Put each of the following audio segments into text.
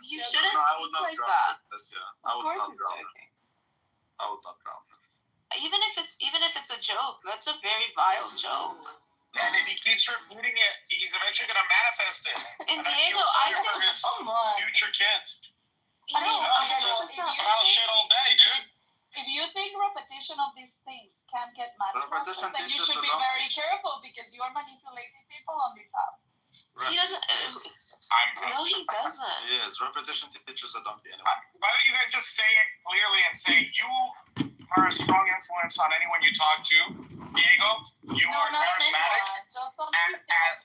You shouldn't speak like that. Of course he's joking. I would not drown him. Even if it's a joke, that's a very vile joke. And if he keeps repeating it, he's eventually going to manifest it. And Diego, I think for his future kids. I'll shit all day, dude. If you think repetition of these things can get manifested, then you should be very careful because you're manipulating people on this app. Right. He doesn't. No, he doesn't. Yes, repetition teaches a donkey anyway. Why don't you guys just say it clearly and say you are a strong influence on anyone you talk to? Diego, you are charismatic. Just don't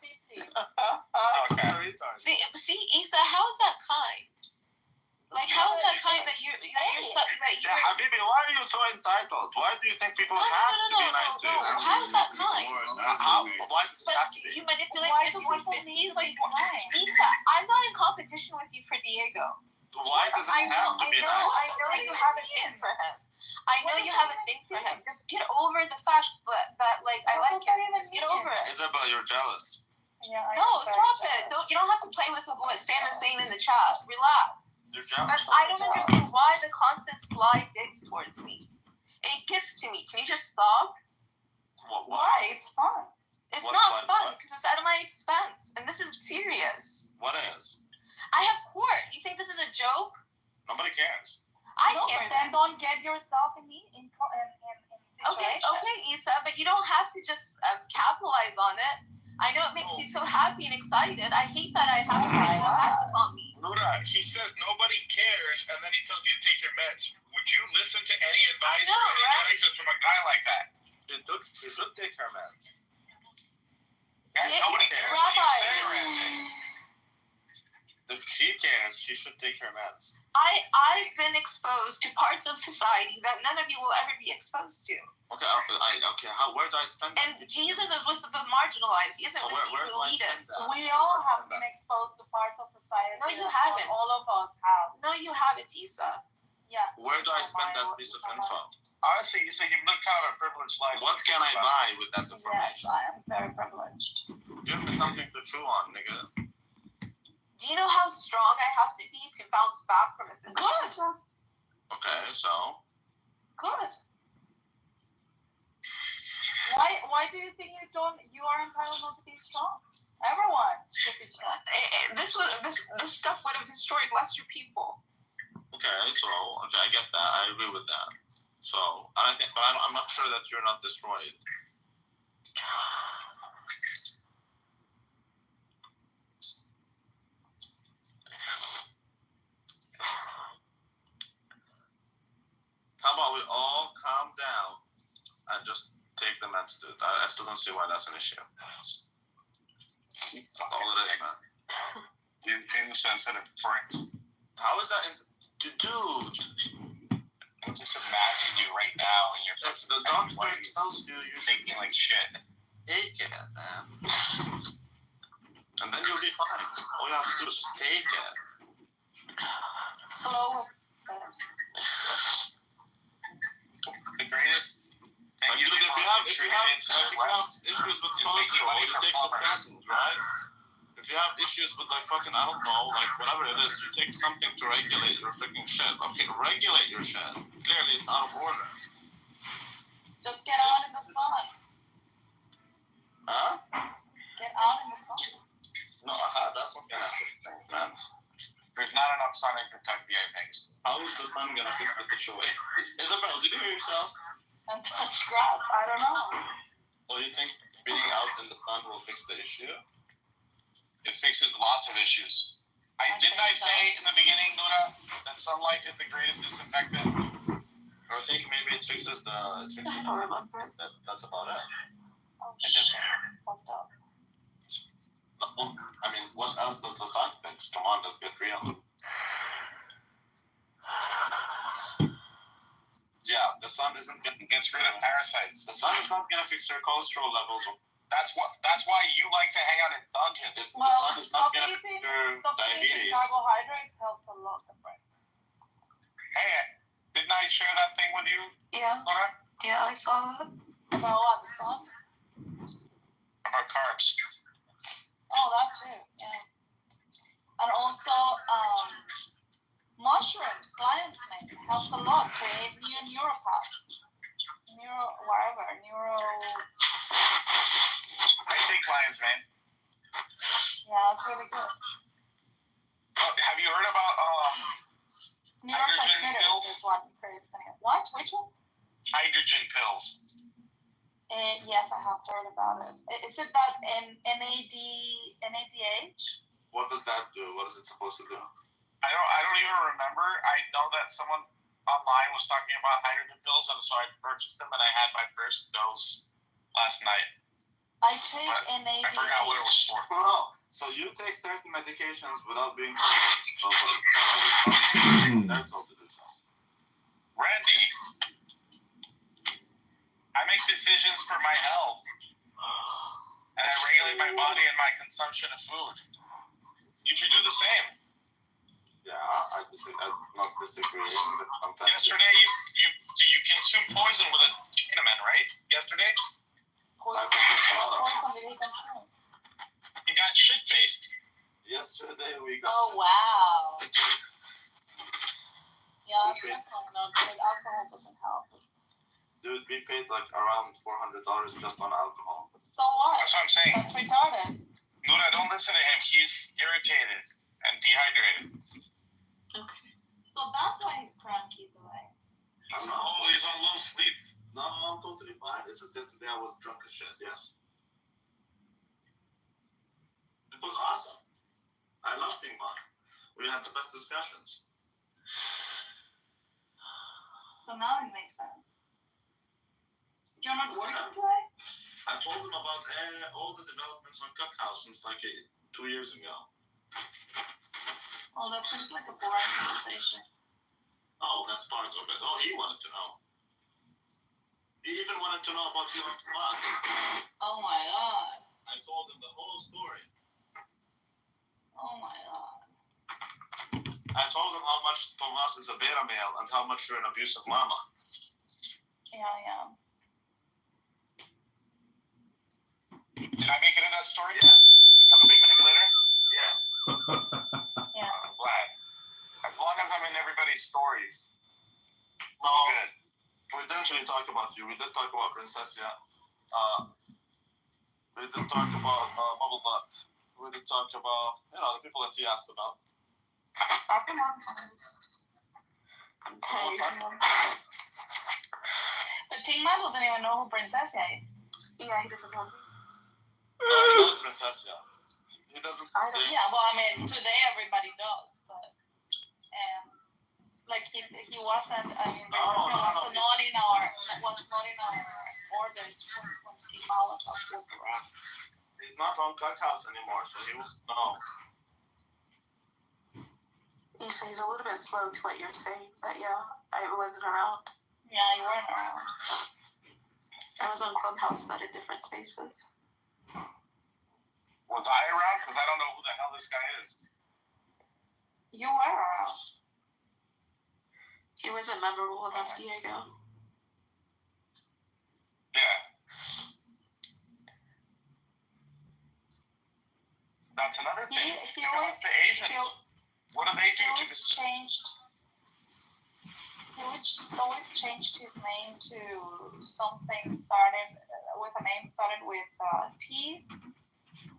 be 50. Okay. See, Issa, how is that kind? Like, how is that kind that you're Habibi, why are you so entitled? Why do you think people have to be nice to you? How is that kind? Why does it have to be? You manipulate 50-50s? Like, Issa, I'm not in competition with you for Diego. Why does it have to be nice? I know you have a thing for him. I know you have a thing for him. Just get over the fact that like, I like him. Just get over it. Isabel, you're jealous. Yeah, no, stop it. You don't have to play with what Sam is saying in the chat. Relax. You're jealous. I don't understand why the constant slide digs towards me. It gets to me. Can you just stop? Why? It's fun. It's not fun because it's at my expense, and this is serious. What is? I have court. You think this is a joke? Nobody cares. I care. Then don't get yourself in situations. Okay, Issa, but you don't have to just capitalize on it. I know it makes you so happy and excited. I hate that I have this on me. Luda, he says nobody cares, and then he tells you to take your meds. Would you listen to any advice or any advice from a guy like that? She should take her meds. Nobody cares. If she cares, she should take her meds. I've been exposed to parts of society that none of you will ever be exposed to. Okay. Where do I spend that? And Jesus is with the marginalized. He isn't with the elitists. We all have been exposed to parts of society. No, you haven't. All of us have. No, you haven't, Issa. Yeah. Where do I spend that piece of info? Honestly, you say you've lived kind of a privileged life. What can I buy with that information? Yes, I am very privileged. Give me something to chew on, nigga. Do you know how strong I have to be to bounce back from a system? Good. Okay, so. Good. Why do you think you are entitled not to be strong? Everyone should be strong. This stuff would have destroyed lesser people. Okay, I get that. I agree with that. So, I'm not sure that you're not destroyed. How about we all calm down and just take the meds, dude? I still don't see why that's an issue. That's all it is, man. You insensitive prick. How is that dude? I'm just imagining you right now in your If the doctor tells you you're thinking like shit. Take it, man. And then you'll be fine. All you have to do is just take it. Hello. The greatest thing if you have issues with cholesterol, you take the statins, right? If you have issues with like fucking alcohol, like whatever it is, you take something to regulate your freaking shit. Okay, regulate your shit. Clearly it's out of order. Just get out in the sun. Huh? Get out in the sun. No, that's not gonna fix things, man. There's not enough sun in Kentucky, I think. How is the sun gonna fix the situation? Isabel, did you hear yourself? And touch grass. I don't know. So you think being out in the sun will fix the issue? It fixes lots of issues. Didn't I say in the beginning, Luda, that sunlight is the greatest disinfectant? I think maybe it fixes the. I don't remember. That's about it. Oh, shit. Fucked up. I mean, what else does the sun fix? Come on, let's get real. Yeah, the sun isn't gonna get rid of parasites. The sun is not gonna fix your cholesterol levels. That's why you like to hang out in dungeons. The sun is not gonna fix your diabetes. Carbohydrates helps a lot, the brain. Hey, didn't I share that thing with you? Yeah. Laura? Yeah, I saw that. About what? The sun? About carbs. Oh, that too. Yeah. And also, mushrooms, lion's mane, helps a lot. Create new neuropaths. I take lion's mane. Yeah, it's really good. Have you heard about Neurotransmitters is what creates the what? Which one? hydrogen pills? Yes, I have heard about it. Is it that NADH? What does that do? What is it supposed to do? I don't even remember. I know that someone online was talking about hydrogen pills, and so I purchased them, and I had my first dose last night. I take NADH. I forgot what it was for. No. So you take certain medications without being Randy, I make decisions for my health, and I regulate my body and my consumption of food. You should do the same. Yeah, I'm not disagreeing, but sometimes. Yesterday, you consumed poison with a Chinaman, right? Yesterday? What poison did he consume? You got shit-faced. Yesterday we got. Oh, wow. Yeah, it's definitely not good. Alcohol doesn't help. Dude, we paid like around $400 just on alcohol. So what? That's what I'm saying. That's retarded. Luda, don't listen to him. He's irritated and dehydrated. Okay. So that's why he's cranky today. He's on low sleep. No, I'm totally fine. It's just yesterday I was drunk as shit, yes. It was awesome. I love being mine. We had the best discussions. So now it makes sense. You're not working today? I told him about all the developments on Cookhouse since like 2 years ago. Oh, that seems like a boring conversation. Oh, that's part of it. Oh, he wanted to know. He even wanted to know about the class. Oh my god. I told him the whole story. Oh my god. I told him how much Tomas is a beta male and how much you're an abusive mama. Yeah. Did I make it in that story? Yes. Is that a big manipulator? Yes. Yeah. I'm glad. As long as I'm in everybody's stories. No, Good. we didn't really talk about you. We did talk about Princessia. We did talk about Bubble Butt. We did talk about, the people that he asked about. But Tingman doesn't even know who Princessia is. Yeah, he doesn't know. No, he knows Princessia. He doesn't. Yeah, well, I mean, today everybody does, but like he wasn't. I mean, was not in our orders when Tingman was up around. He's not on Cookhouse anymore, so he was no. So he's a little bit slow to what you're saying, but yeah, I wasn't around. Yeah, you weren't around. I was on Clubhouse, but at different spaces. Was I around? Because I don't know who the hell this guy is. You were around. He wasn't memorable enough, Diego. Yeah. That's another thing. He always the Asians. What do they do to this? He always changed his name to something started with a name started with T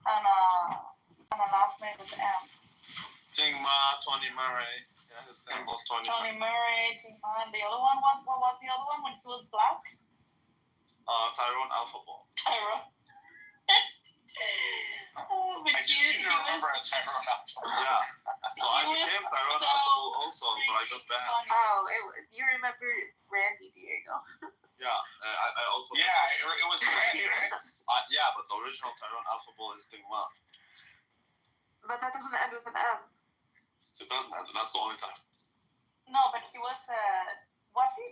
and a last name with M. Tingma, Tony Murray. Yeah, his name was Tony Murray, Tingma. And the other one was, what was the other one when he was black? Tyrone Alphabo. Tyrone. I just seem to remember a Tyrone Alphabo. Yeah. So I became Tyrone Alphabo also, but I got banned. Oh, you remember Randy, Diego? Yeah, I also. Yeah, it was Randy, right? Yeah, but the original Tyrone Alphabo is Tingma. But that doesn't end with an M. It doesn't end, that's the only time. No, but he was he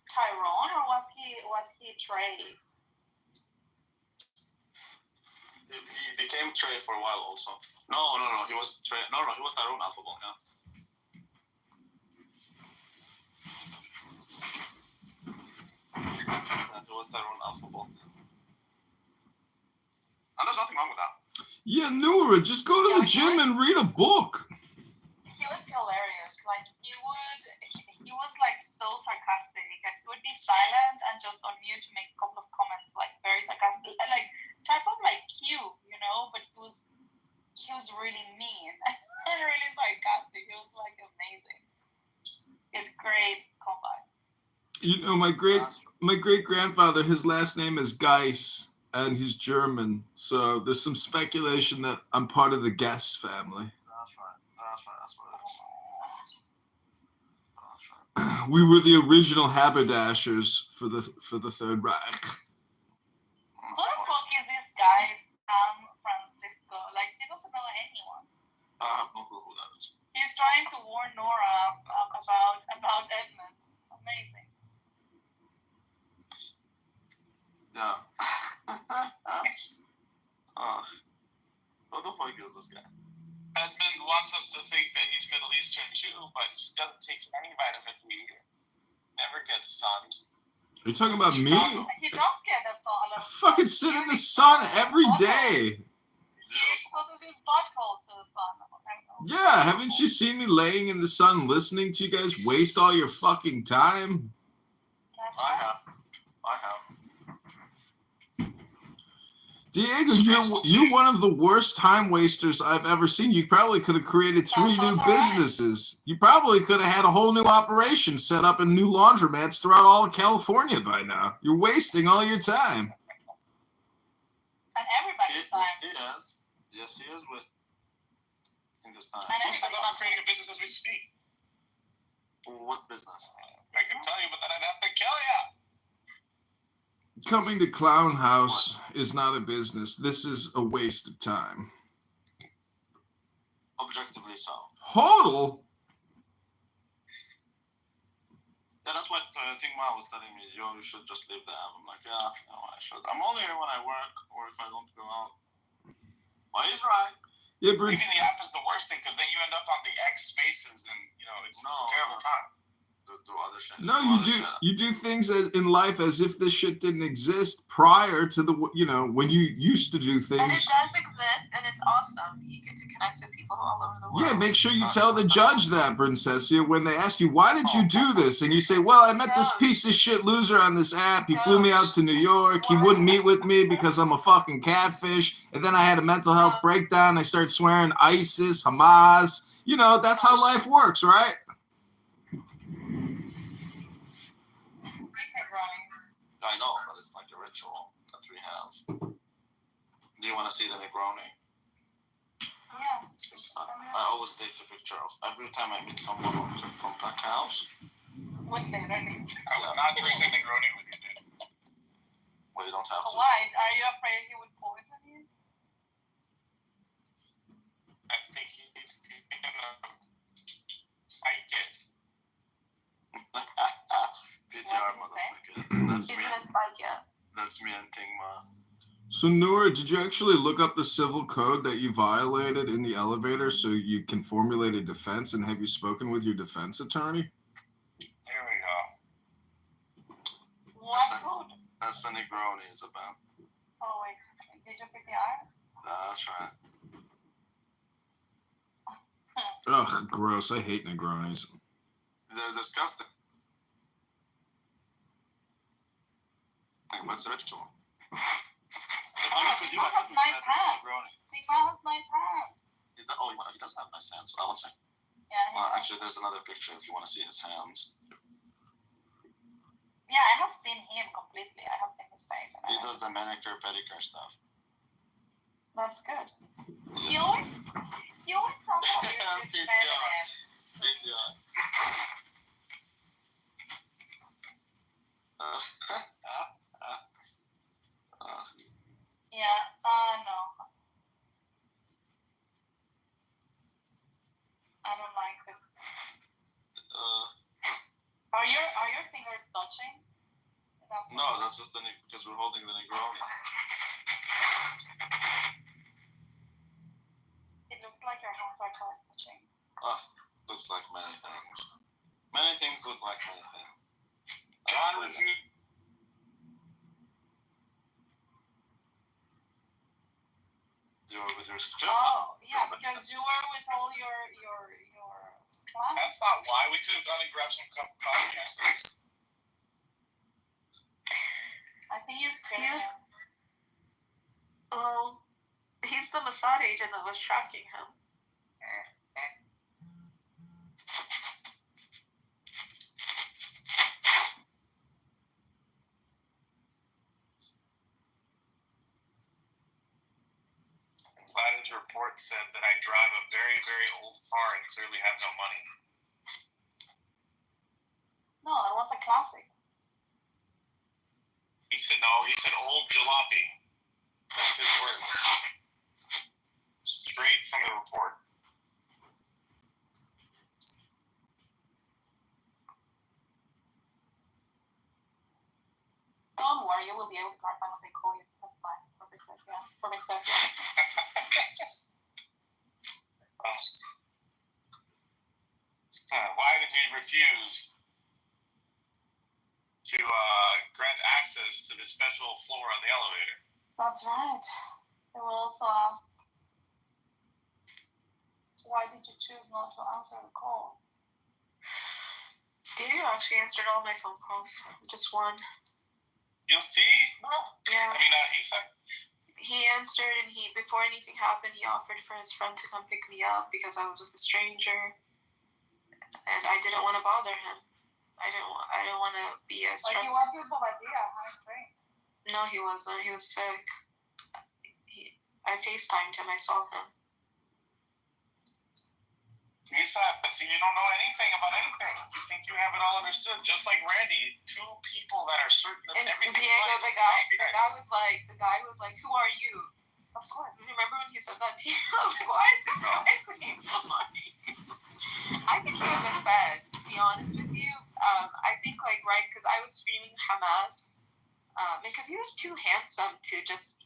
Tyrone or was he Trey? He became Trey for a while also. No, he was Trey. No, he was Tyrone Alphabo, yeah. It was Tyrone Alphabo. And there's nothing wrong with that. Yeah, Noura, just go to the gym and read a book. He was hilarious. Like he was like so sarcastic, and he would be silent and just on mute to make a couple of comments, like very sarcastic, and like type of like cute, you know. But he was really mean and really sarcastic. He was like amazing. He had great comeback. You know, my great grandfather, his last name is Geiss, and he's German. So there's some speculation that I'm part of the Guess family. That's right. That's what it is. We were the original haberdashers for the Third Reich. Who the fuck is this guy, San Francisco? Like, he doesn't know anyone. I have no clue who that is. He's trying to warn Nora about Edmund. Amazing. Yeah. What the fuck is this guy? Edmund wants us to think that he's Middle Eastern too, but he doesn't take any vitamin D. Never gets sunned. Are you talking about me? He does get a sun. I fucking sit in the sun every day. He exposes his butthole to the sun. Yeah, haven't you seen me laying in the sun listening to you guys waste all your fucking time? I have. Diego, you're one of the worst time wasters I've ever seen. You probably could have created 3 new businesses. You probably could have had a whole new operation set up in new laundromats throughout all of California by now. You're wasting all your time. And everybody's time. He is. Yes, he is wasting his time. And We're still everybody's not creating a business as we speak. What business? I can tell you, but then I'd have to kill you. Coming to Clown House is not a business. This is a waste of time. Objectively so. Hodl? Yeah, that's what Tingma was telling me. You should just leave the app. I'm like, yeah, no, I should. I'm only here when I work or if I don't go out. Well, he's right. Yeah, Bruce. Leaving the app is the worst thing because then you end up on the X spaces and, it's a terrible time. Do other shit. No, you do things in life as if this shit didn't exist prior to when you used to do things. And it does exist, and it's awesome. You get to connect with people all over the world. Yeah, make sure you tell the judge that, Princessia, when they ask you, why did you do this? And you say, well, I met this piece of shit loser on this app. He flew me out to New York. He wouldn't meet with me because I'm a fucking catfish. And then I had a mental health breakdown. I started swearing ISIS, Hamas. That's how life works, right? I know, but it's like a ritual that we have. Do you want to see the Negroni? Yeah. I always take a picture of every time I meet someone from Black House. With the I will not drink the Negroni with you, dude. Well, you don't have to. Why? Are you afraid he would poison you? I think he's gonna fight it. PTR, motherfucker. That's He's me. gonna spike you. That's me and Tingma. So, Noura, did you actually look up the civil code that you violated in the elevator so you can formulate a defense? And have you spoken with your defense attorney? There we go. What code? That's the Negroni is about. Oh, wait. Did you pick the R? That's right. Ugh, gross. I hate Negronis. They're disgusting. Like, what's the ritual? He has nice hands. He has nice hands. He does have nice hands. I would say. Yeah. Well, actually, there's another picture if you want to see his hands. Yeah, I have seen him completely. I have seen his face. He does the manicure, pedicure stuff. That's good. He always sounds like he's feminine. PTR. Yeah. No. I don't like it. Are your fingers touching? No, that's just because we're holding the Negroni. It looks like your hands are touching. Looks like many things. Many things look like many things. John refused. Do you were with your strip. Oh, yeah, because you were with all your class. That's not why. We could have gone and grabbed some coffee juices. I think you scared Yes. him. Well, he's the Mossad agent that was tracking him. Cladden's report said that I drive a very, very old car and clearly have no money. No, that was a classic. He said no. He said old jalopy. That's his words. Straight from the report. Don't worry, you will be able to clarify what they call you to testify. Perfect sense, yeah. Perfect sense, yeah. Why did you refuse to grant access to the special floor on the elevator? That's right. They will also ask, why did you choose not to answer the call? Diego actually answered all my phone calls. Just one. You'll see? Yeah. He He answered, and before anything happened, he offered for his friend to come pick me up because I was with a stranger, and I didn't want to bother him. I didn't want to be a stress. Like he wants you to idea, great. No, he wasn't. He was sick. I FaceTimed him. I saw him. Lisa, see, you don't know anything about anything. You think you have it all understood, just like Randy. Two people that are certain of And everything. Diego, the guy was like, "Who are you?" Of course. Remember when he said that to you? I was like, "Why is this guy saying sorry?" I think he was in bed. To be honest with you, I think because I was screaming Hamas, because he was too handsome to just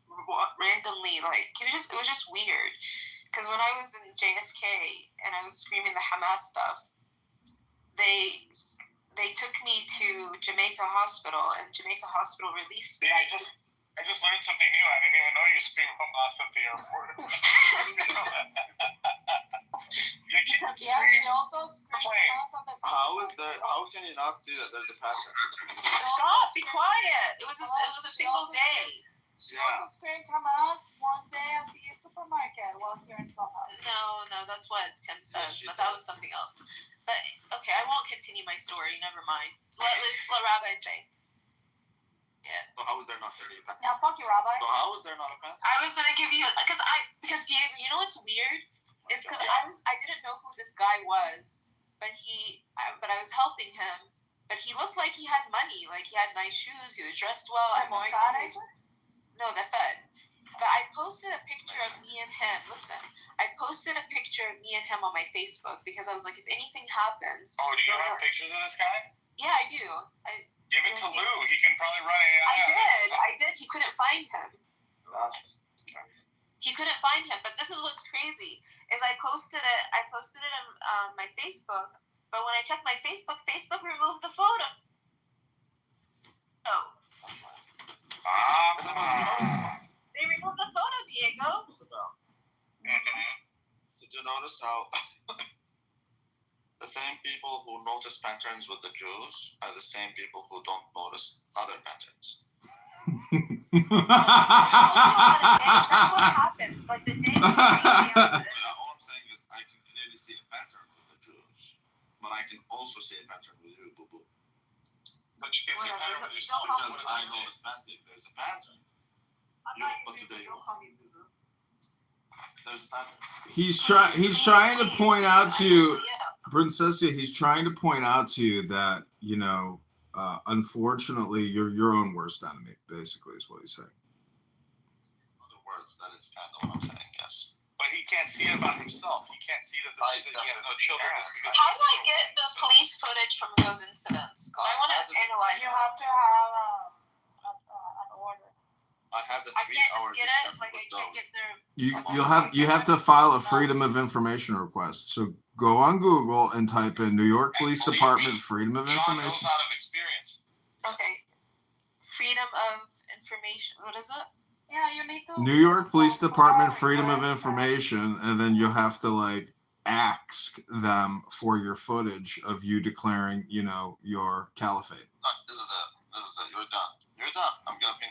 randomly it was just weird. Because when I was in JFK and I was screaming the Hamas stuff, they took me to Jamaica Hospital, and Jamaica Hospital released me. I just learned something new. I didn't even know you screamed Hamas at the airport. Yeah, she also screamed Hamas on the How can you not see that there's a pattern? Stop! Be quiet! It was a single day. She also screamed Hamas one day at the supermarket while here in Clubhouse. No, that's what Tim said, Yes, but that was something else. But okay, I won't continue my story. Never mind. Let Rabbi say. Yeah. So how is there not 30 pattern? Yeah, fuck you, Rabbi. So how is there not a pattern? I was gonna give you because Diego, you know what's weird is because I didn't know who this guy was, but I was helping him, but he looked like he had money, like he had nice shoes, he was dressed well. The Mossad agent? No, the Fed. But I posted a picture of me and him. Listen, I posted a picture of me and him on my Facebook because I was like, if anything happens. Oh, do you have pictures of this guy? Yeah, I do. Give it to Lou. He can probably run it. I did. He couldn't find him. He couldn't find him. But this is what's crazy is I posted it on my Facebook. But when I checked my Facebook removed the photo. Oh. They removed the photo, Diego. Did you notice how the same people who notice patterns with the Jews are the same people who don't notice other patterns? That's what happened. Like the day All I'm saying is I can clearly see a pattern with the Jews, but I can also see a pattern with you, boo boo. But you can't see a pattern with yourself. Because I notice there's a pattern. But today there's a pattern. He's trying to point out to you, Princessia, he's trying to point out to you that, unfortunately, you're your own worst enemy, basically, is what he's saying. In other words, that is kind of what I'm saying, yes. But he can't see it about himself. He can't see that he has no children. How do I get the police footage from those incidents? I want to analyze. You have to have an order. I had the I 3 can't hour just get it. Like I can't get their. You have to file a Freedom of Information request. So go on Google and type in New York Police Department Freedom of John Information. knows out of experience. Okay. Freedom of Information. What is it? Yeah, you need to. New York Police Department Freedom of Information, and then you have to like ask them for your footage of you declaring, you know, your caliphate. This is it. You're done. You're done. I'm gonna ping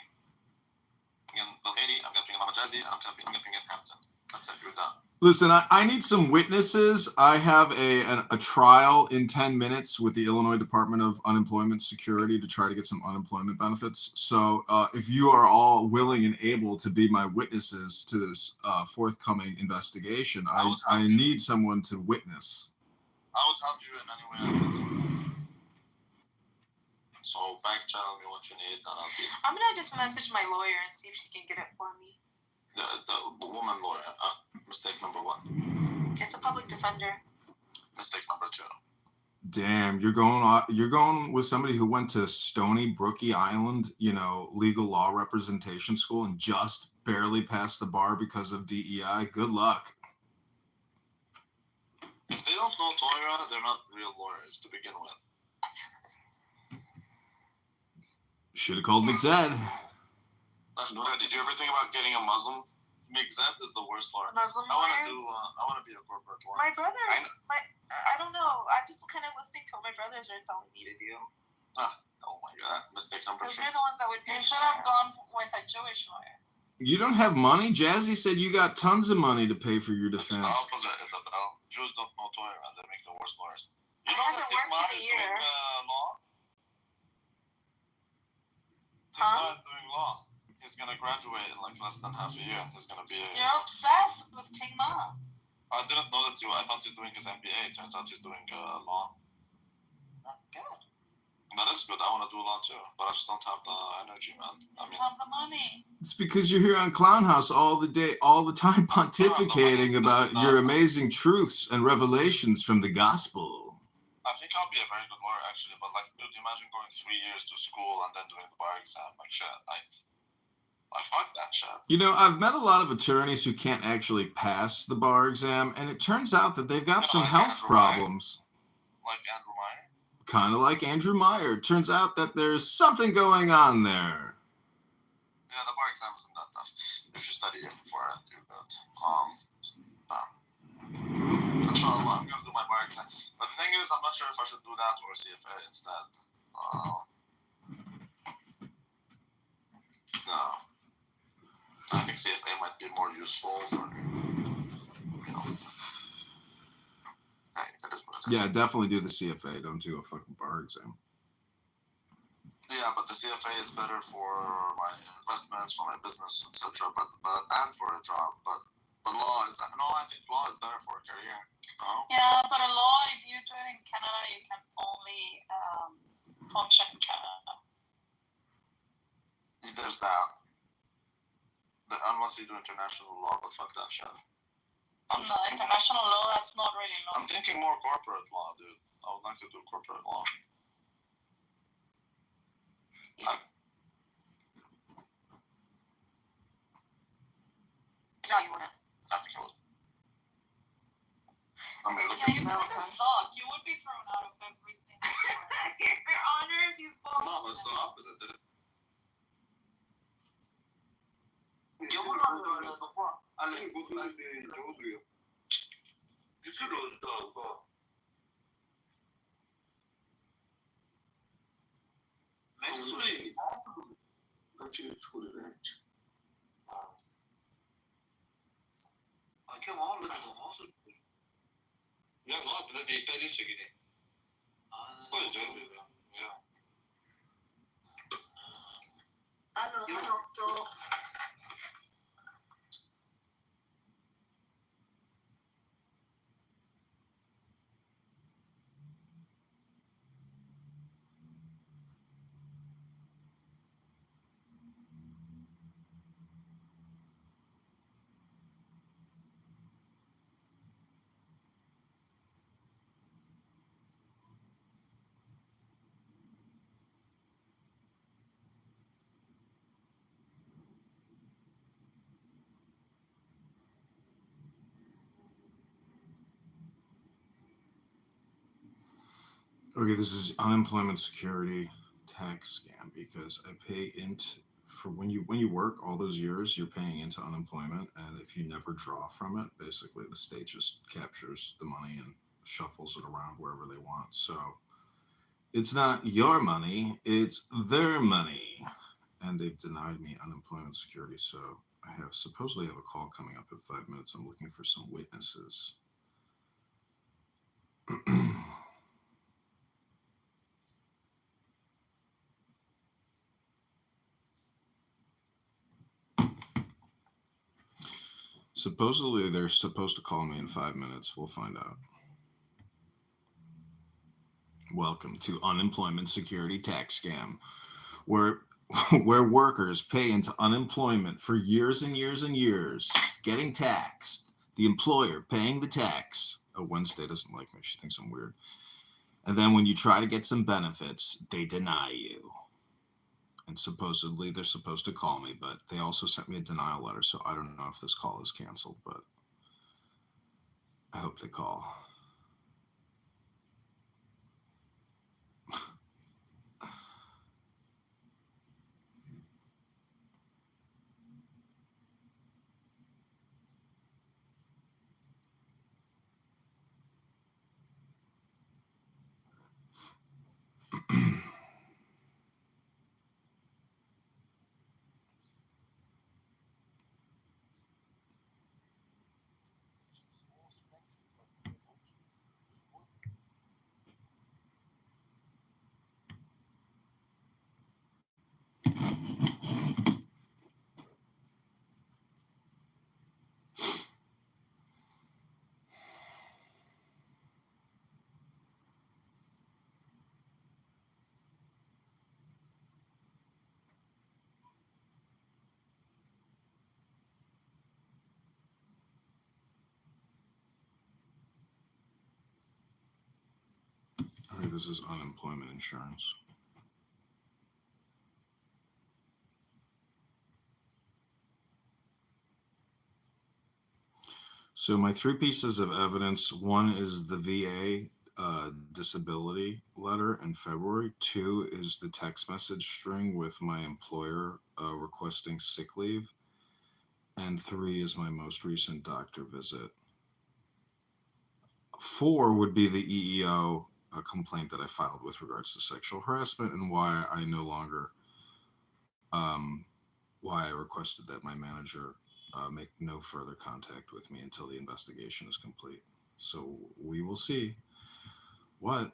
Bill Haiti. I'm gonna ping Mama Jazzy. And I'm gonna ping Hampton. That's it. You're done. Listen, I need some witnesses. I have a trial in 10 minutes with the Illinois Department of Unemployment Security to try to get some unemployment benefits. So if you are all willing and able to be my witnesses to this forthcoming investigation, I need someone to witness. I would help you in any way I could. So back channel me what you need, and I'll be I'm gonna just message my lawyer and see if she can get it for me. the woman lawyer. Mistake number 1. It's a public defender. Mistake number 2. Damn, you're going with somebody who went to Stony Brookie Island, you know, legal law representation school, and just barely passed the bar because of DEI. Good luck. If they don't know Torah, they're not real lawyers to begin with. Should have called McZed. Did you ever think about getting a Muslim? McZed is the worst lawyer. Muslim I lawyer? want to be a corporate lawyer. My brother, I don't know. I'm just kind of listening to what my brothers are telling me to do. Oh my god, mistake number Because 3. they're the ones that would You pay should for have it. gone with a Jewish lawyer. You don't have money? Jazzy said you got tons of money to pay for your It's the defense. opposite, Isabel. Jews don't know Torah, and they make the worst lawyers. You I know haven't that worked Tigmar in a is year. doing law? Huh? Tigmar is doing law. He's gonna graduate in like less than half a year. He's gonna be You're obsessed with Tigma. I didn't know that I thought he's doing his MBA. Turns out he's doing law. That's good. That is good. I want to do law too, but I just don't have the energy, man. I mean, Have the money. It's because you're here on Clown House all the time pontificating about your amazing truths and revelations from the gospel. I think I'll be a very good lawyer actually. But like, dude, imagine going 3 years to school and then doing the bar exam. Like shit. Like fuck that shit. You know, I've met a lot of attorneys who can't actually pass the bar exam, and it turns out that they've got some health problems. Like Andrew Meyer. Kind of like Andrew Meyer. Turns out that there's something going on there. Yeah, the bar exam isn't that tough. If you study for it, you're good. Inshallah, I'm gonna do my bar exam. But the thing is, I'm not sure if I should do that or CFA instead. No. I think CFA might be more useful for, you know. Hey, it is what it is. Yeah, definitely do the CFA. Don't do a fucking bar exam. Yeah, but the CFA is better for my investments, for my business, etc. But and for a job. But law is I think law is better for a career. No? Yeah, but a law, if you do it in Canada, you can only function in Canada. There's that. Unless you do international law, but fuck that shit. No, international law, that's not really law. I'm thinking more corporate law, dude. I would like to do corporate law. No, you want it. I think I would. I mean, look Yeah, you No, would suck. You would be thrown out of every single court. Your Honor, these balls. no, it's the opposite. Dude. Okay, this is unemployment security tax scam because I pay int for when you work all those years, you're paying into unemployment, and if you never draw from it, basically the state just captures the money and shuffles it around wherever they want. So it's not your money, it's their money. And they've denied me unemployment security, so I supposedly have a call coming up in 5 minutes. I'm looking for some witnesses. Supposedly they're supposed to call me in 5 minutes. We'll find out. Welcome to unemployment security tax scam, where workers pay into unemployment for years and years and years, getting taxed. The employer paying the tax. Oh, Wednesday doesn't like me. She thinks I'm weird. And then when you try to get some benefits, they deny you. And supposedly they're supposed to call me, but they also sent me a denial letter, so I don't know if this call is canceled, but I hope they call. I think this is unemployment insurance. So my 3 pieces of evidence, one is the VA disability letter in February. 2 is the text message string with my employer requesting sick leave. And 3 is my most recent doctor visit. 4 would be the EEO complaint that I filed with regards to sexual harassment and why I no longer, why I requested that my manager make no further contact with me until the investigation is complete. So we will see what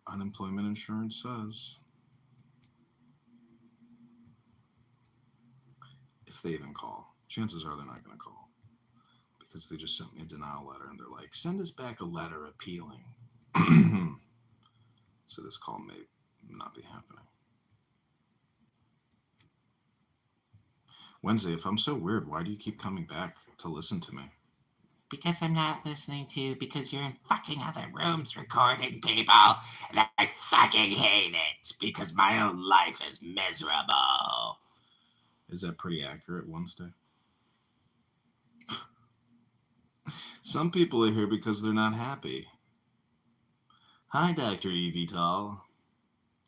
unemployment insurance says. If they even call. Chances are they're not going to call because they just sent me a denial letter and they're like, send us back a letter appealing. So this call may not be happening. Wednesday, if I'm so weird, why do you keep coming back to listen to me? Because I'm not listening to you, because you're in fucking other rooms recording people, and I fucking hate it, because my own life is miserable. Is that pretty accurate, Wednesday? Some people are here because they're not happy. Hi, Dr. Evital.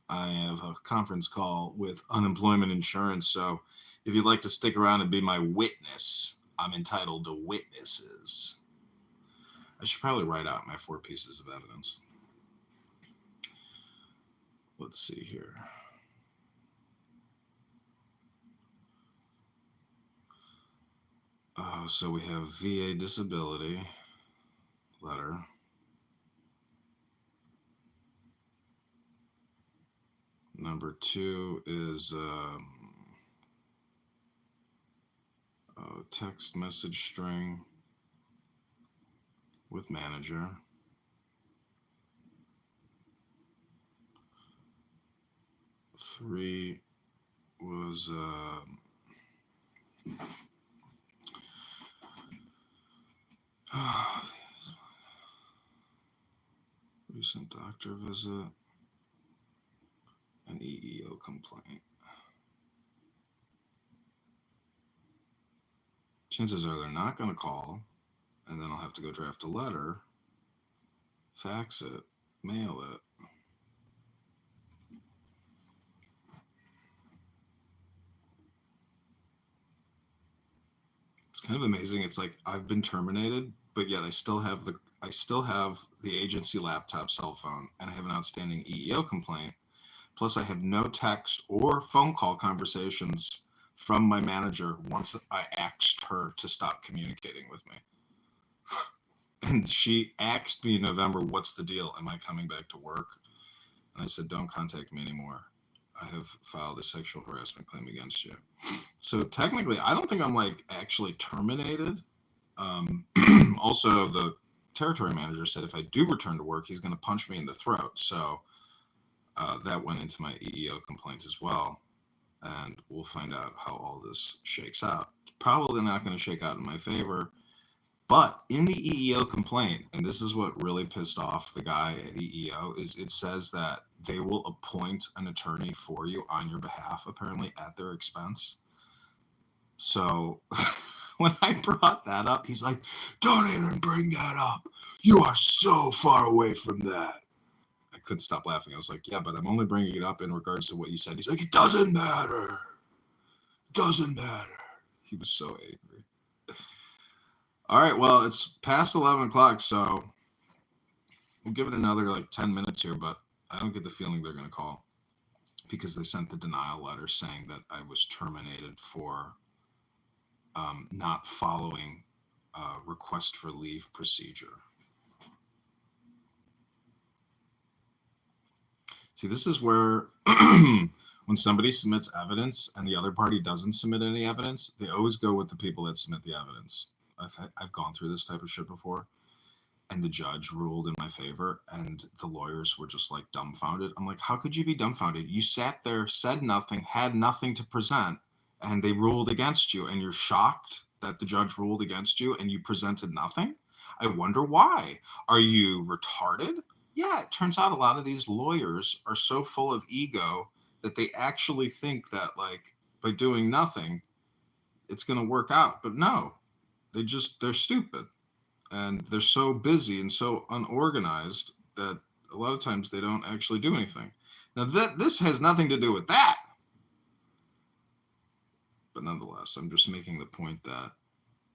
I have a conference call with unemployment insurance, so if you'd like to stick around and be my witness, I'm entitled to witnesses. I should probably write out my 4 pieces of evidence. Let's see here. So we have VA disability letter. Number 2 is text message string with manager. 3 was recent doctor visit, an EEO complaint. Chances are they're not going to call, and then I'll have to go draft a letter, fax it, mail it. It's kind of amazing. It's like I've been terminated, but yet I still have the agency laptop, cell phone, and I have an outstanding EEO complaint. Plus, I have no text or phone call conversations from my manager once I asked her to stop communicating with me. And she asked me in November, "What's the deal? Am I coming back to work?" And I said, "Don't contact me anymore. I have filed a sexual harassment claim against you." So technically, I don't think I'm like actually terminated. Also, the territory manager said if I do return to work, he's going to punch me in the throat. So that went into my EEO complaint as well. And we'll find out how all this shakes out. It's probably not going to shake out in my favor. But in the EEO complaint, and this is what really pissed off the guy at EEO, is it says that they will appoint an attorney for you on your behalf, apparently at their expense. So when I brought that up, he's like, "Don't even bring that up. You are so far away from that." I couldn't stop laughing. I was like, "Yeah, but I'm only bringing it up in regards to what you said." He's like, "It doesn't matter. It doesn't matter." He was so angry. All right, well, it's past 11 o'clock, so we'll give it another like 10 minutes here, but I don't get the feeling they're going to call because they sent the denial letter saying that I was terminated for not following request for leave procedure. See, this is where when somebody submits evidence and the other party doesn't submit any evidence, they always go with the people that submit the evidence. I've gone through this type of shit before, and the judge ruled in my favor, and the lawyers were just like dumbfounded. I'm like, how could you be dumbfounded? You sat there, said nothing, had nothing to present, and they ruled against you, and you're shocked that the judge ruled against you and you presented nothing? I wonder why. Are you retarded? Yeah, it turns out a lot of these lawyers are so full of ego that they actually think that like by doing nothing, it's going to work out. But no, they're stupid. And they're so busy and so unorganized that a lot of times they don't actually do anything. Now, this has nothing to do with that. But nonetheless, I'm just making the point that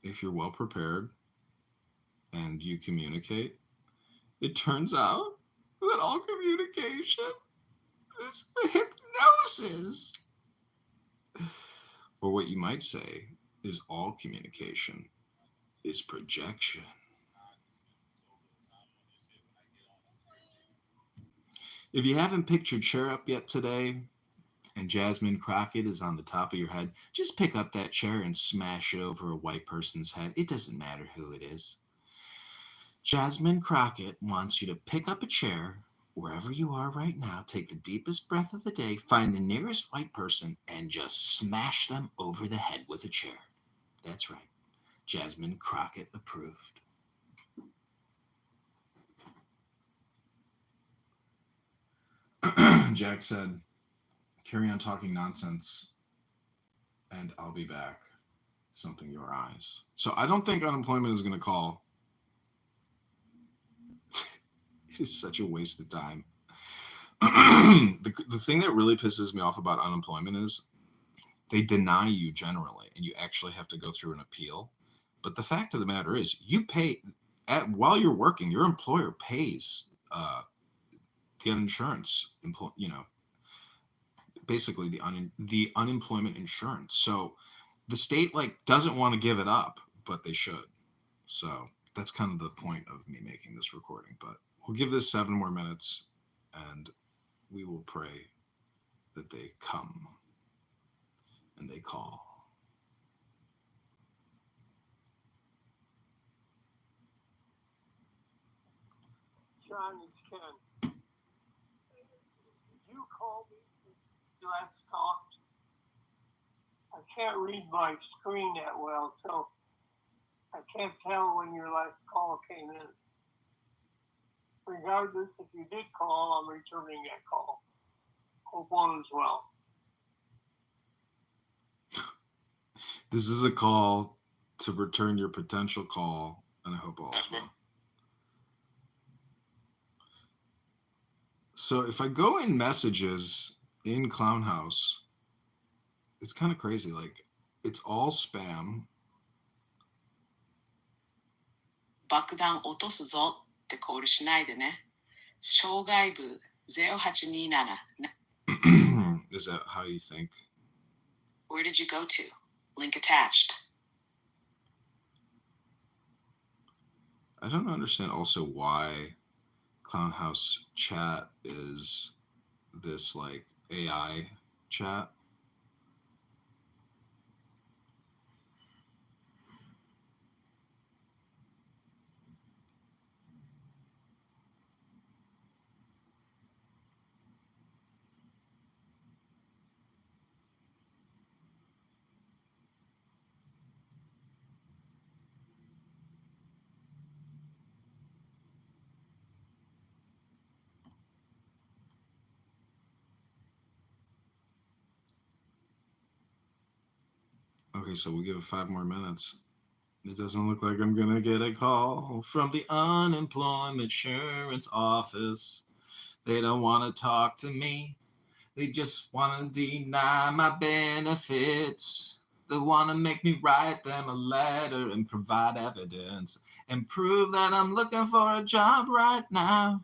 if you're well prepared and you communicate, it turns out that all communication is hypnosis. Or what you might say is all communication is projection. If you haven't picked your chair up yet today, and Jasmine Crockett is on the top of your head, just pick up that chair and smash it over a white person's head. It doesn't matter who it is. Jasmine Crockett wants you to pick up a chair wherever you are right now, take the deepest breath of the day, find the nearest white person, and just smash them over the head with a chair. That's right. Jasmine Crockett approved. Jack said, "Carry on talking nonsense, and I'll be back. Something your eyes." So I don't think unemployment is going to call. It is such a waste of time. The thing that really pisses me off about unemployment is they deny you generally, and you actually have to go through an appeal. But the fact of the matter is, you pay while you're working. Your employer pays the insurance, basically the unemployment insurance. So the state like doesn't want to give it up, but they should. So that's kind of the point of me making this recording. But we'll give this 7 more minutes, and we will pray that they come and they call. John, it's Ken. Did you call me last talked? I can't read my screen that well, so I can't tell when your last call came in. Regardless, if you did call, I'm returning that call. Hope all is well. This is a call to return your potential call, and I hope all is well. So if I go in messages in Clown House, it's kind of crazy. Like, it's all spam. 爆弾落とすぞってコールしないでね。障害部0827. Is that how you think? Where did you go to? Link attached. I don't understand also why Clown House chat is this like AI chat. Okay, so we'll give it 5 more minutes. It doesn't look like I'm gonna get a call from the unemployment insurance office. They don't want to talk to me. They just want to deny my benefits. They want to make me write them a letter and provide evidence and prove that I'm looking for a job right now.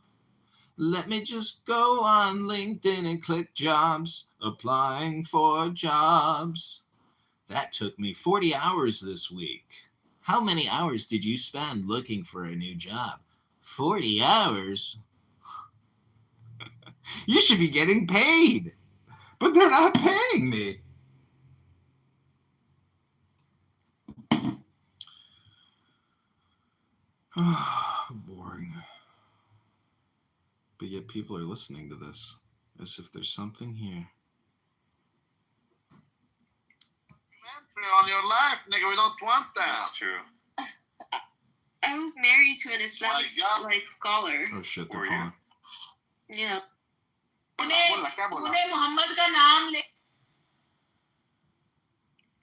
Let me just go on LinkedIn and click jobs, applying for jobs. That took me 40 hours this week. How many hours did you spend looking for a new job? 40 hours? You should be getting paid, but they're not paying me. Boring. But yet people are listening to this as if there's something here. On your life, nigga, we don't want that. That's true. I was married to an Islamic like scholar. Oh shit, they're Were you? calling. Yeah.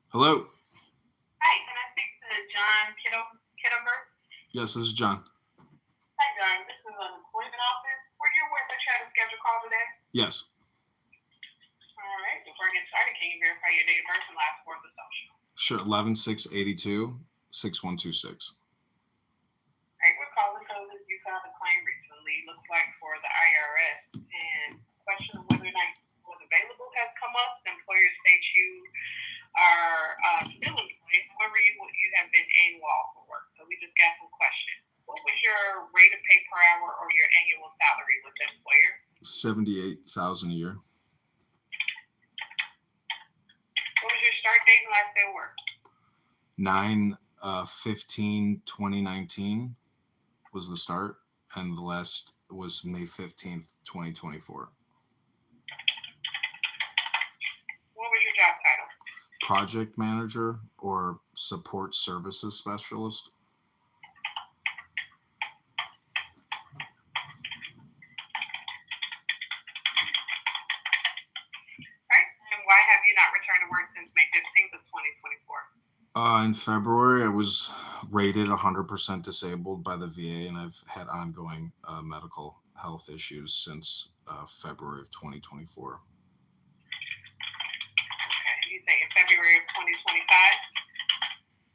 Hello? Hi, can I speak to John Kitover? Yes, this is John. Hi, John. This is an employment office. Were you aware that you had a scheduled call today? Yes. All right. Before I get started, can you verify your date of birth and last four of the social? Sure, 11/6/82, 6126. All right, we're calling because you filed a claim recently. Looks like for the IRS, and question of whether or not it was available has come up. The employer states you are still employed. However, you have been AWOL for work. So we just got some questions. What was your rate of pay per hour or your annual salary with the employer? $78,000 a year. What was your start date and last day of work? 9/15/2019 was the start, and the last was May 15th, 2024. What was your job title? Project manager or support services specialist. Right. And why have you not returned to work since May 15th of 2024? In February, I was rated 100% disabled by the VA, and I've had ongoing medical health issues since February of 2024. Okay. You say in February of 2025?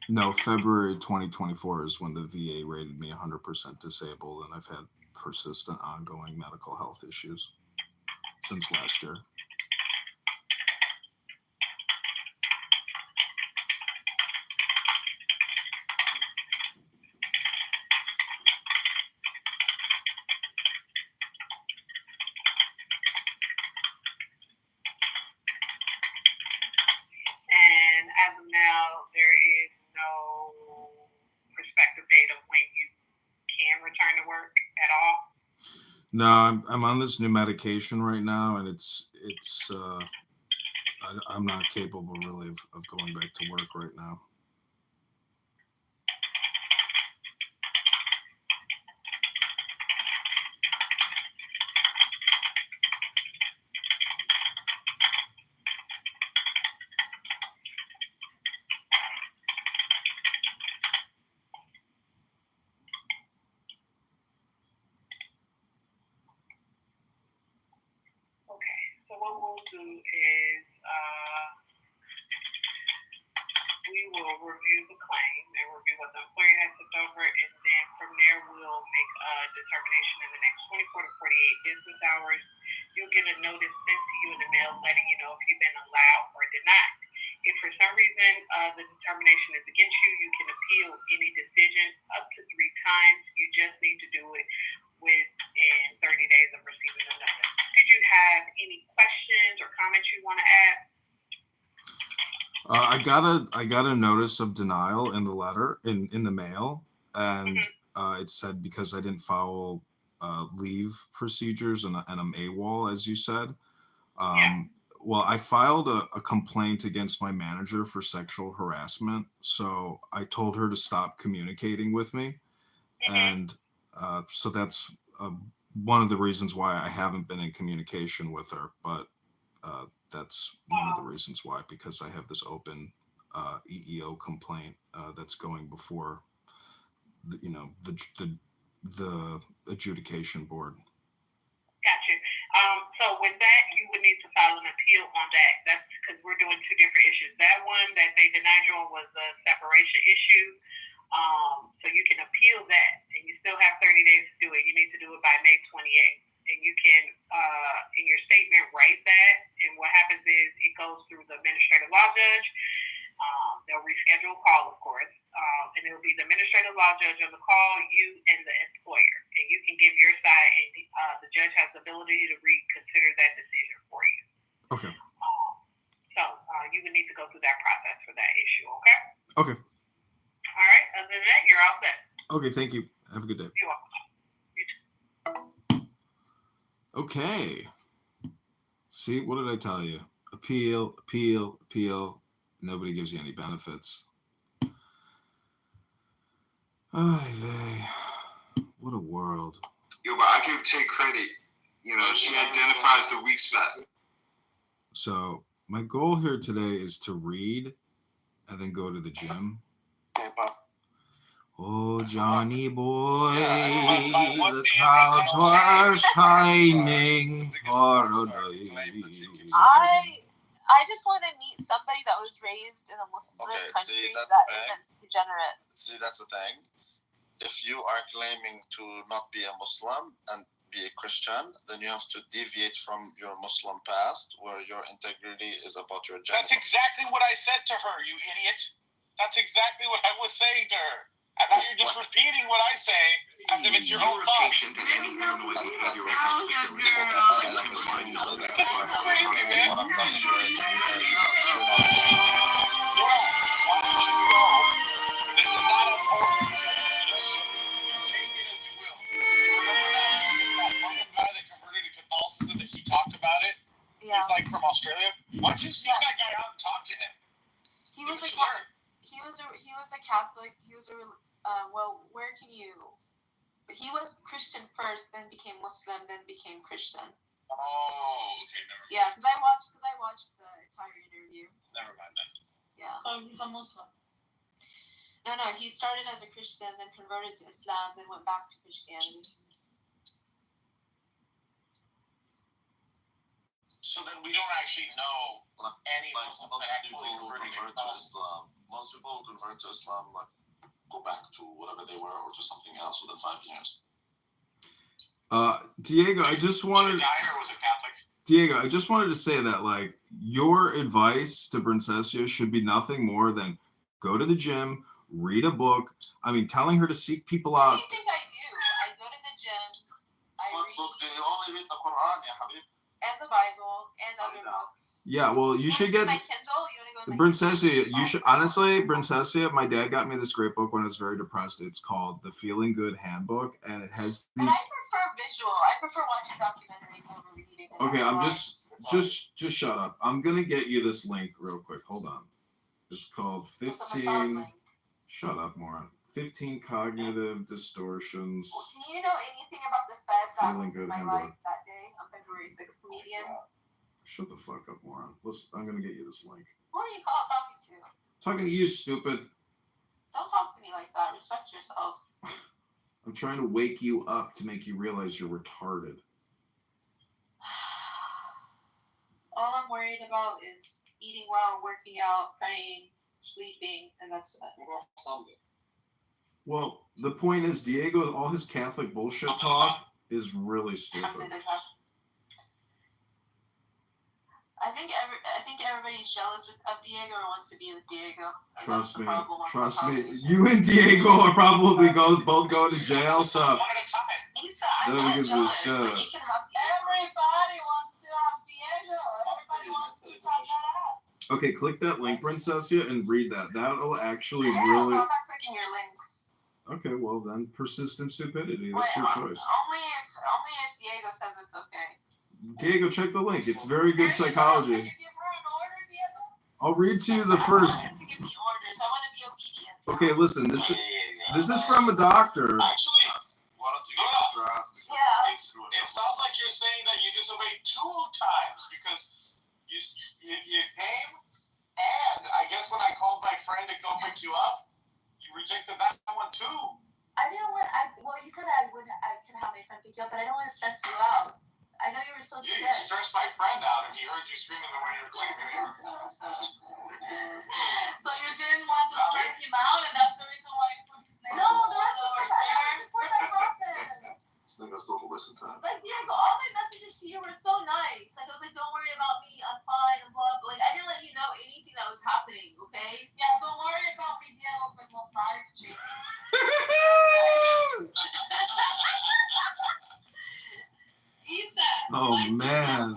No, February 2024 is when the VA rated me 100% disabled, and I've had persistent ongoing medical health issues since last year. And as of now, there is no prospective date of when you can return to work at all. No, I'm on this new medication right now, and I'm not capable really of going back to work right now. So what we'll do is we will hours, you'll get a notice sent to you in the mail letting you know if you've been allowed or denied. If for some reason the determination is against you, you can appeal any decision up to 3 times. You just need to do it within 30 days of receiving a notice. Did you have any questions or comments you want to add? I got a notice of denial in the letter in the mail, and it said because I didn't follow leave procedures and I'm AWOL, as you said. Well, I filed a complaint against my manager for sexual harassment, so I told her to stop communicating with me, and so that's one of the reasons why I haven't been in communication with her. But that's one of the reasons why, because I have this open EEO complaint that's going before the adjudication board. Gotcha. So with that, you would need to file an appeal on that. That's because we're doing 2 different issues. That one that they denied you on was a separation issue. So you can appeal that, and you still have 30 days to do it. You need to do it by May 28th. And you can, in your statement, write that. And what happens is it goes through the administrative law judge. They'll reschedule a call, of course. And it'll be the administrative law judge on the call, you and the employer. And you can give your side, and the judge has the ability to reconsider that decision for you. Okay. So you would need to go through that process for that issue, okay? Okay. All right. Other than that, you're all set. Okay, thank you. Have a good day. You're welcome. Okay. See, what did I tell you? Appeal, appeal, appeal. Nobody gives you any benefits. What a world. Yo, but I can take credit. You know, she identifies the weak spot. So my goal here today is to read and then go to the gym. Oh, Johnny boy, the clouds were shining for a day. I just want to meet somebody that was raised in a Muslim country that isn't degenerate. See, that's the thing. If you are claiming to not be a Muslim and be a Christian, then you have to deviate from your Muslim past, where your integrity is about your gender. That's exactly what I said to her, you idiot. That's exactly what I was saying to her. And now you're just repeating what I say as if it's your own thought. Patient at any Illinois behavioral health facility. This is crazy, man. What I'm telling you is, Dora, why don't you go? This is not important. This is a suggestion. Take it as you will. Remember that Mormon guy that converted to Catholicism that he talked about it? Yeah. He's like from Australia. Why don't you seek that guy out and talk to him? He was a Catholic. He was a where can you? He was Christian first, then became Muslim, then became Christian. Oh, okay, never mind. Yeah, because I watched the entire interview. Never mind that. Yeah. So he's a Muslim. No, he started as a Christian, then converted to Islam, then went back to Christianity. So then we don't actually know any like Muslims most that people actually who converted to convert to Catholicism. Islam, most people who convert to Islam go back to whatever they were or to something else within 5 years. Diego, I just wanted to say that, like, your advice to Princessia should be nothing more than go to the gym, read a book. I mean, telling her to seek people out. What do you think I do? I go to the gym, What book do you only read the Quran, ya Habib? and the Bible, and other books. Yeah, well, you should get my Kindle. You want to go to my Princessia. You should honestly, Princessia. My dad got me this great book when I was very depressed. It's called The Feeling Good Handbook, and it has But these. I prefer visual. I prefer watching documentaries over reading. Okay, I'm just shut up. I'm gonna get you this link real quick. Hold on. It's called 15. Shut up, moron. 15 cognitive distortions. Well, do you know anything about the feds that Feeling was good in my handbook. life that day on February 6th comedian? Shut the fuck up, moron. Listen, I'm gonna get you this link. Who are you talking to? Talking to you, stupid. Don't talk to me like that. Respect yourself. I'm trying to wake you up to make you realize you're retarded. All I'm worried about is eating well, working out, praying, sleeping, and that's it. Well, the point is, Diego, all his Catholic bullshit talk is really stupid. I think everybody's jealous of Diego or wants to be with Diego. Trust me. You and Diego are probably both going to jail, so Isa, nobody gives a shit. Everybody wants to have Diego. Everybody wants to have that. Okay, click that link, Princessia, and read that. That'll actually really. I'm not clicking your links. Okay, well then, persistent stupidity. That's your choice. Only if Diego says it's okay. Diego, check the link. It's very good psychology. I'll read to you the first. I want him to give me orders. I want to be obedient. Okay, listen. This is from a doctor. Actually, why don't you get the draft? Yeah. It sounds like you're saying that you disobeyed 2 times because you came, and I guess when I called my friend to go pick you up, you rejected that one too. I didn't want. Well, you said I could have my friend pick you up, but I don't want to stress you out. I know you were so sick. You stressed my friend out if he heard you screaming the way you were screaming. So you didn't want to stress him out, and that's the reason why you put his name. No, the rest of the time before that happened. This nigga's going to waste of time. Like Diego, all my messages to you were so nice. Like I was like, don't worry about me, I'm fine, and blah. Like I didn't let you know anything that was happening. Okay? Yeah, don't worry about me, Diego, but no size cheese. Isa. Oh man.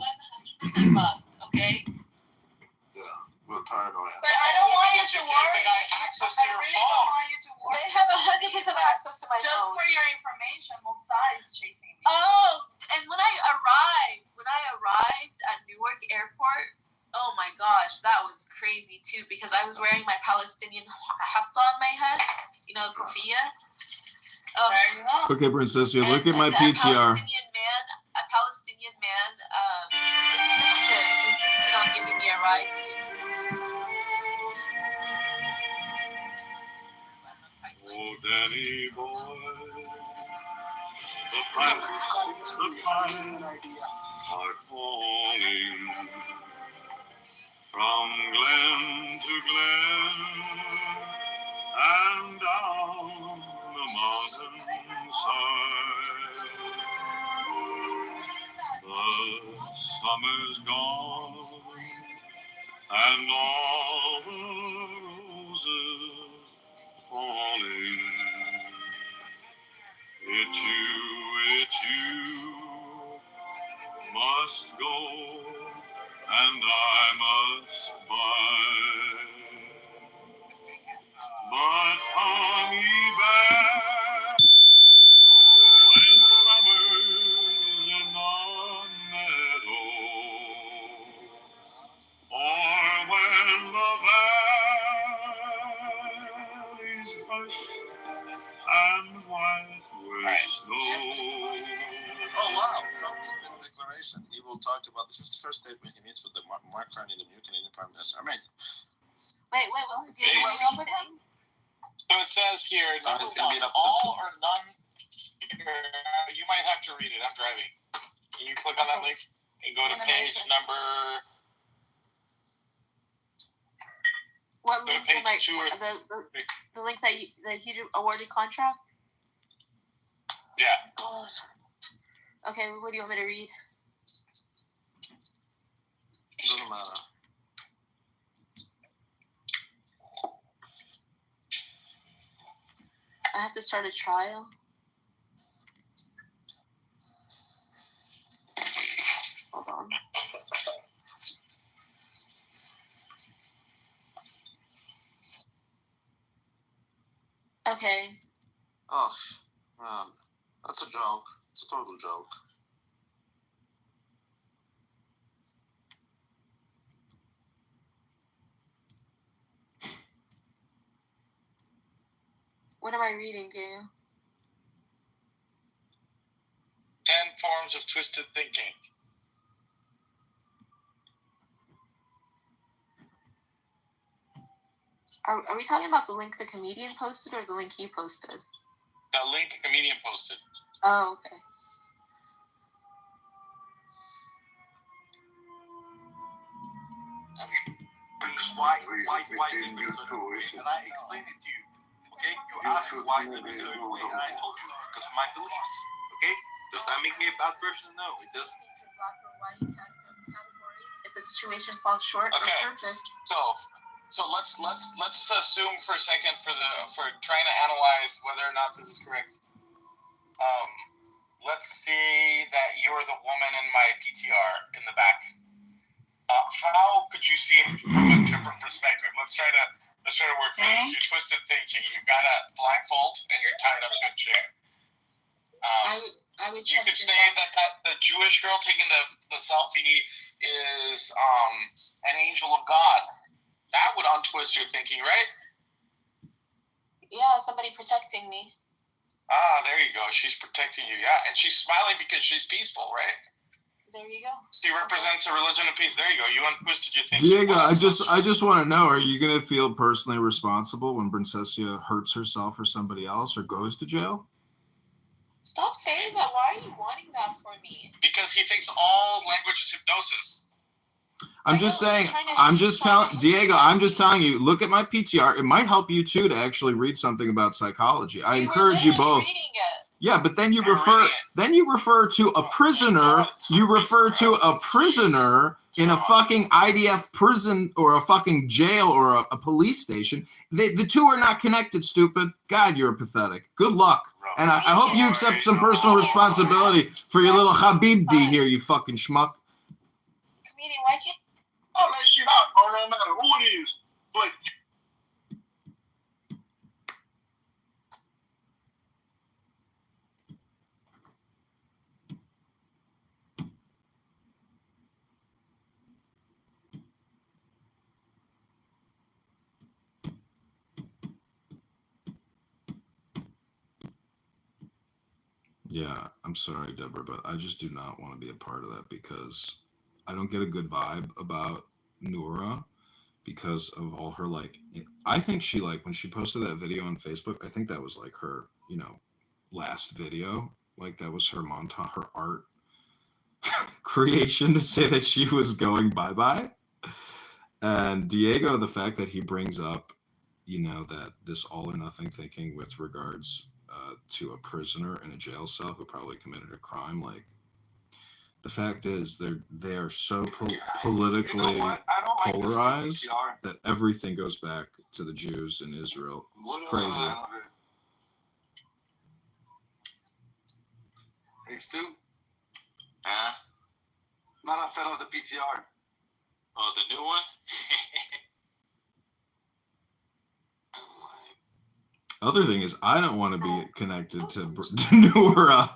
Okay. Yeah, we're paranoid. But I don't want you to Give worry. the guy access to I your really phone. don't want you to worry. They have 100% access to my Just phone. for your information, Mosai is chasing me. Oh, and when I arrived at Newark Airport, oh my gosh, that was crazy too because I was wearing my Palestinian hafta on my head, you know, kufiyya. There you go. Okay, Princessia, look at my A PTR. Palestinian man insisted on giving me a ride too. Oh, Danny boy, the planets are falling from glen to glen and down the mountainside. The summer's gone and all the roses falling. It's you must go, and I must bide. But come ye back when summer's in the meadow, or when the valleys hush and white with snow. Oh, wow. Trump's been a declaration. He will talk about the 51st statement he meets with Mark Carney, the new Canadian Prime Minister. Amazing. Wait, what was it? What were you saying? So it says here, number it's gonna one, be enough all or none. You might have to read it. I'm driving. Can you click on that link and go to page number? What Go to link? page 2 or The link that he awarded contract? yeah. God. Okay, what do you want me to read? It doesn't matter. I have to start a trial. Hold on. Okay. Oh, man. That's a joke. It's a total joke. What am I reading, Gail? 10 forms of twisted thinking. Are we talking about the link the comedian posted or the link he posted? The link a comedian posted. Oh, okay. Why didn't you do it? And I explained it to you. Okay? You asked why didn't you do it, and I told you because of my beliefs. Okay? Does that make me a bad person? No, it doesn't. Black or white categories. If the situation falls short Okay. or perfect. So let's assume for a second for trying to analyze whether or not this is correct. Let's say that you're the woman in my PTR in the back. How could you see it from a different perspective? Let's try to work through this. You're twisted thinking. You've got a blindfold and you're tied up to a chair. I would. You could say that the Jewish girl taking the selfie is an angel of God. That would untwist your thinking, right? Yeah, somebody protecting me. There you go. She's protecting you, yeah. And she's smiling because she's peaceful, right? There you go. She represents a religion of peace. There you go. You untwisted your thinking. Diego, I just want to know, are you going to feel personally responsible when Princessia hurts herself or somebody else or goes to jail? Stop saying that. Why are you wanting that for me? Because he thinks all language is hypnosis. I'm just saying, I'm just telling you, look at my PTR. It might help you too to actually read something about psychology. I encourage you both. Yeah, but then you refer to a prisoner. You refer to a prisoner in a fucking IDF prison or a fucking jail or a police station. The two are not connected, stupid. God, you're pathetic. Good luck. And I hope you accept some personal responsibility for your little Habibdi here, you fucking schmuck. Meaning, why can't I'll let shit out, no matter who it is. But Yeah, I'm sorry, Deborah, but I just do not want to be a part of that because I don't get a good vibe about Noura because of all her, like, I think she, like, when she posted that video on Facebook, I think that was, like, her, last video. Like, that was her montage, her art creation to say that she was going bye-bye. And Diego, the fact that he brings up, that this all or nothing thinking with regards to a prisoner in a jail cell who probably committed a crime, like, the fact is they are so politically polarized that everything goes back to the Jews in Israel. It's crazy. Hey, Stu? Huh? Not outside of the PTR. Oh, the new one? Other thing is, I don't want to be connected to Noura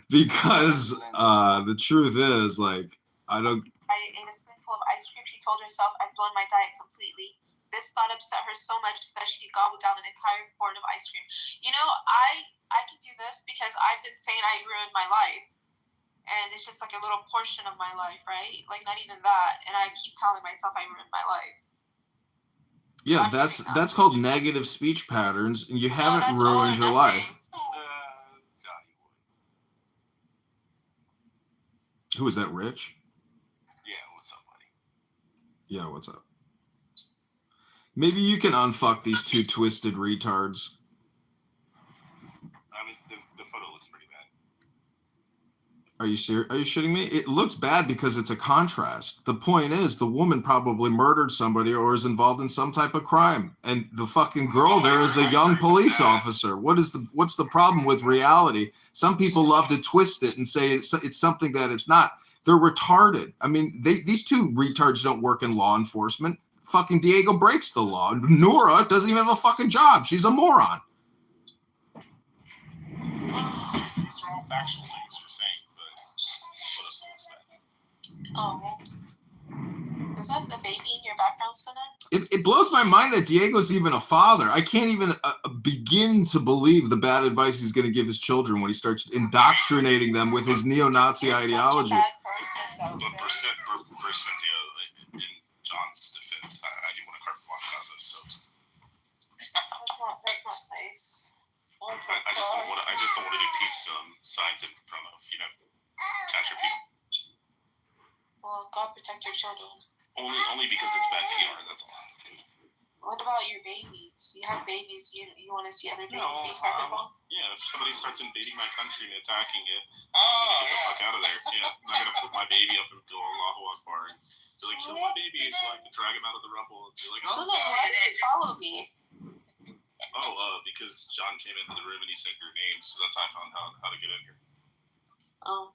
because the truth is, like, I don't. I ate a spoonful of ice cream. She told herself, I've blown my diet completely. This thought upset her so much that she gobbled down an entire quart of ice cream. I can do this because I've been saying I ruined my life. And it's just like a little portion of my life, right? Like, not even that. And I keep telling myself I ruined my life. Yeah, that's called negative speech patterns, and you haven't ruined your life. Who is that, Rich? Yeah, what's up, buddy? Yeah, what's up? Maybe you can unfuck these two twisted retards. I mean, the photo looks pretty bad. Are you serious? Are you shitting me? It looks bad because it's a contrast. The point is, the woman probably murdered somebody or is involved in some type of crime, and the fucking girl there is a young police officer. What's the problem with reality? Some people love to twist it and say it's something that it's not. They're retarded. I mean, these two retards don't work in law enforcement. Fucking Diego breaks the law. Noura doesn't even have a fucking job. She's a moron. These are all factual things you're saying, but what else is that? Oh. Is that the baby in your background, Sana? It blows my mind that Diego's even a father. I can't even begin to believe the bad advice he's going to give his children when he starts indoctrinating them with his neo-Nazi ideology. But percent, in John's defense, I do want to carve one out of, so. That's not nice. I just don't want to do peace signs in front of, catch your people. Well, God protect your children. Only because it's bad PR, that's all. What about your babies? You have babies. You want to see other babies be comfortable? Yeah, if somebody starts invading my country and attacking it, I'm gonna get the fuck out of there. Yeah, I'm not gonna put my baby up and go Allahu Akbar and still like kill my baby so I can drag him out of the rubble and be like, So then why did you follow me? Because John came into the room and he said your name, so that's how I found how to get in here. Oh.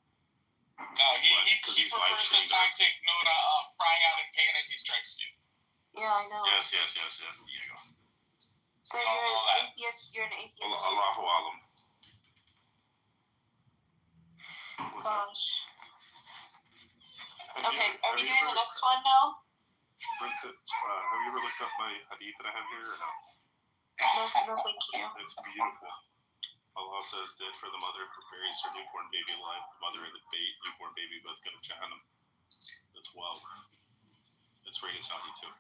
He prefers the tactic known crying out in pain as he strikes you. Yeah, I know. Yes, Diego. So you're an atheist. You're an atheist. Allahu Alam. Gosh. Okay, are we doing the next one now? Vincent, have you ever looked up my hadith that I have here or no? No, thank you. It's beautiful. Allah says, dead for the mother who buries her newborn baby alive. The mother and the newborn baby both go to Jahannam. That's wild. It's rated Saudi too.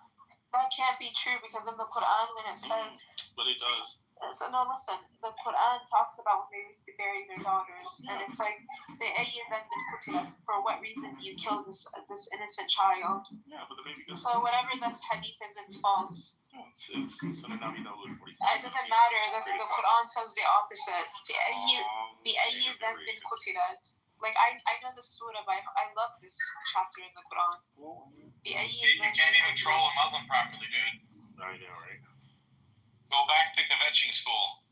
That can't be true because in the Quran when it says... But it does. So no, listen. The Quran talks about when babies bury their daughters, and it's like, for what reason do you kill this innocent child? Yeah, but the baby goes. So whatever this hadith is, it's false. It's Sunan Abi Dawud 46. It doesn't matter. The Quran says the opposite. Like I know the surah, but I love this chapter in the Quran. See, you can't even troll a Muslim properly, dude. I know, right? Go back to kvetching school.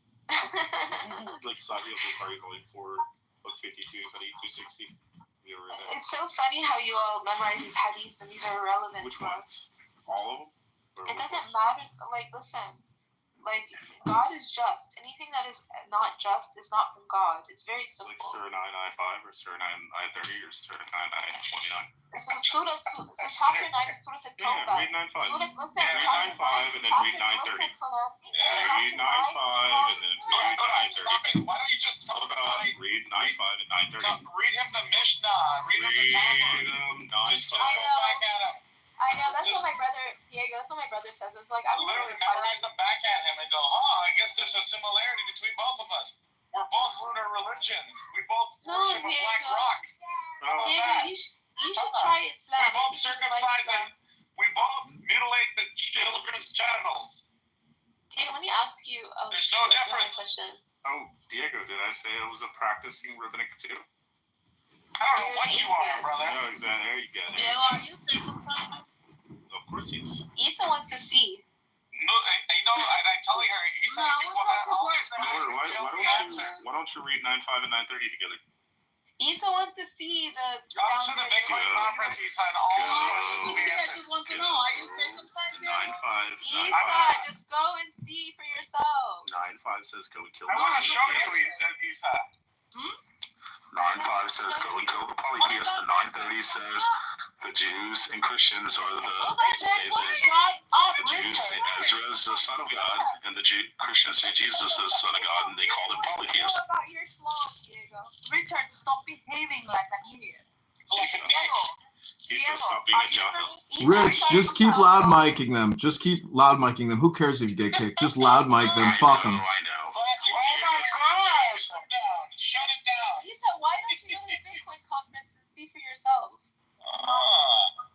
Like Saudi Bukhari going for 52, 260. You ever read that? It's so funny how you all memorize these hadiths and these are irrelevant. Which to ones? us. All of them? It doesn't matter. Like, listen. Like, God is just. Anything that is not just is not from God. It's very simple. Like Surah 995 or Surah 930 or Surah 9929. So chapter 9 is Surah At-Tawbah. Yeah, read 95. Listen, read 95 and then read 930. Read 95 and then read 930. Stop it. Why don't you just tell about read 95 and 930. Read him the Mishnah. Read him the Talmud. Just go back at him. I know, that's what my brother, Diego, that's what my brother says. It's like, I don't literally memorize them back at him and go, I guess there's a similarity between both of us. We're both lunar religions. We both worship a black rock. Diego, you should try Islam. We both circumcise and we both mutilate the children's genitals. Diego, let me ask you there's no difference. Question. Oh, Diego, did I say I was a practicing rabbinic too? I don't know what you are, brother. No, exactly. There you go. Diego, are you circumcised? Of course he is. Isa wants to see. No, I'm telling her, Isa, why don't you read 95 and 930 together? Isa wants to see the. Come to the Bitcoin conference, Isa, and all the questions will be answered. I just want to know, are you circumcised? 95. Isa, just go and see for yourself. 95 says go and kill I want to show you, Isa. 9:5 says go and kill the polytheists, and 9:30 says the Jews and Christians are the Jews say Ezra is the son of God, and the Christians say Jesus is the son of God, and they call them polytheists. What about your Islam, Diego? Richard, stop behaving like an idiot. He says stop being a jahil. Rich, just keep loud miking them. Just keep loud miking them. Who cares if you get kicked? Just loud mic them. Fuck them. I know. Shut it down. Lisa, why don't you go to the Bitcoin conference and see for yourself?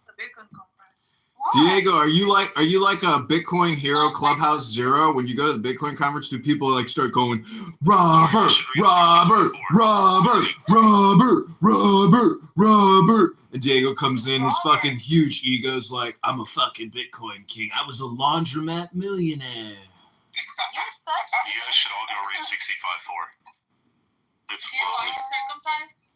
The Bitcoin conference. Why? Diego, are you like a Bitcoin hero Clubhouse Zero? When you go to the Bitcoin conference, do people like start going, Robert, Robert, Robert, Robert, Robert, Robert? And Diego comes in, his fucking huge ego's like, I'm a fucking Bitcoin king. I was a laundromat millionaire. You're such You guys should all go read 65.4. It's Diego, are you circumcised?